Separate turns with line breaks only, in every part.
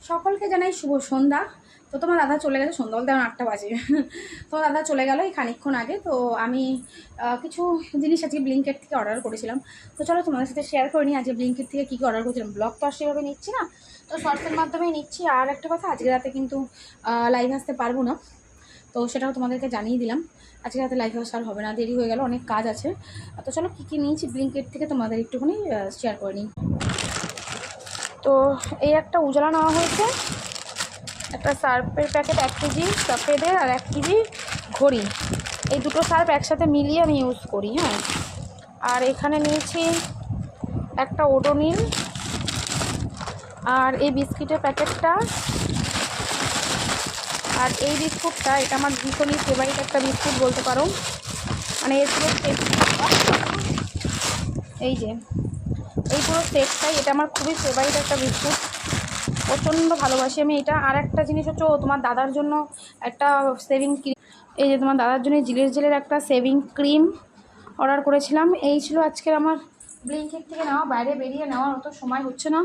সকলকে জানাই শুভ সন্ধ্যা। তো তোমার দাদা চলে গেছে, সন্ধ্যা বলতে আমার 8টা বাজে। তোমার দাদা চলে গেল এই খানিকক্ষণ আগে। তো আমি কিছু জিনিস আজকে ব্লিঙ্কেট থেকে অর্ডার করেছিলাম। তো চলো তোমাদের সাথে শেয়ার করে নিই আজকে ব্লিঙ্কেট থেকে কী কী অর্ডার করেছিলাম। ব্লগ তো আর সেভাবে নিচ্ছি না, তো শর্টসের মাধ্যমেই নিচ্ছি। আর একটা কথা, আজকে রাতে কিন্তু লাইভ আসতে পারবো না, তো সেটাও তোমাদেরকে জানিয়ে দিলাম। আজকে রাতে লাইভ আসা আর হবে না, দেরি হয়ে গেল, অনেক কাজ আছে। তো চলো কী কী নিয়েছি ব্লিঙ্কেট থেকে তোমাদের একটুখানি শেয়ার করে নিই। তো এই একটা উজালা নেওয়া হয়েছে, একটা সার্ফের প্যাকেট 1 কেজি সফেদের, আর 1 কেজি ঘড়ি। এই দুটো সার্ফ একসাথে মিলিয়ে আমি ইউজ করি। হ্যাঁ, আর এখানে নিয়েছি একটা ওডোনিল, আর এই বিস্কিটের প্যাকেটটা, আর এই বিস্কুটটা, এটা আমার ভীষণই ফেভারিট একটা বিস্কুট বলতে পারো। মানে এর পুরো এই যে এই পুরো সেটটাই, এটা আমার খুবই ফেভারিট একটা বিস্কুট, প্রচণ্ড ভালোবাসি আমি এটা। আর একটা জিনিস হচ্ছে, তোমার দাদার জন্য একটা সেভিং ক্রিম, এই যে তোমার দাদার জন্য জিলের একটা সেভিং ক্রিম অর্ডার করেছিলাম। এই ছিল আজকের আমার ব্লিঙ্কিট থেকে নেওয়া। বাইরে বেরিয়ে নেওয়ার অত সময় হচ্ছে না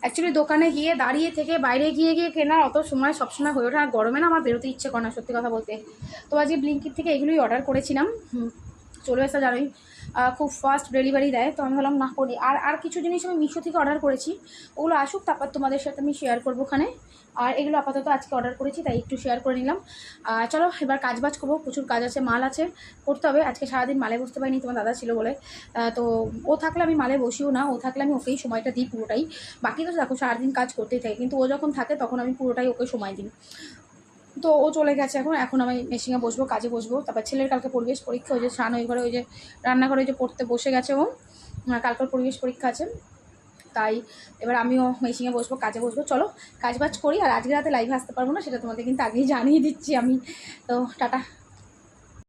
অ্যাকচুয়ালি, দোকানে গিয়ে দাঁড়িয়ে থেকে বাইরে গিয়ে কেনার অত সময় সবসময় হয়ে ওঠে না। গরমে না আমার বেরোতে ইচ্ছে করে না সত্যি কথা বলতে। তো আজকে ব্লিঙ্কিট থেকে এগুলোই অর্ডার করেছিলাম। চলে এসে জানোই খুব ফাস্ট ডেলিভারি দেয়, তো আমি ভাবলাম না করি। আর কিছু জিনিস আমি মিশো থেকে অর্ডার করেছি, ওগুলো আসুক তারপর তোমাদের সাথে আমি শেয়ার করবো ওখানে। আর এগুলো আপাতত আজকে অর্ডার করেছি তাই একটু শেয়ার করে নিলাম। চলো এবার কাজবাজ করবো, প্রচুর কাজ আছে, মাল আছে করতে হবে। আজকে সারাদিন মালে বসতে পারিনি, তোমার দাদা ছিল বলে। তো ও থাকলে আমি মালে বসিও না, ও থাকলে আমি ওকেই সময়টা দিই পুরোটাই। বাকি তো দেখো সারাদিন কাজ করতেই থাকে, কিন্তু ও যখন থাকে তখন আমি পুরোটাই ওকে সময় দিই। তো ও চলে গেছে, এখন আমি মেশিনে বসবো, কাজে বসবো। তারপর ছেলের কালকে পরিবেশ পরীক্ষা, ওই যে স্নান ওই ঘরে, ওই যে রান্নাঘরে ওই যে পড়তে বসে গেছে ও, কালকের পরিবেশ পরীক্ষা আছে। তাই এবার আমিও মেশিনে বসবো, কাজে বসবো। চলো কাজ বাজ করি। আর আজকে রাতে লাইভে আসতে পারবো না, সেটা তোমাদের কিন্তু আগেই জানিয়ে দিচ্ছি আমি। তো টাটা।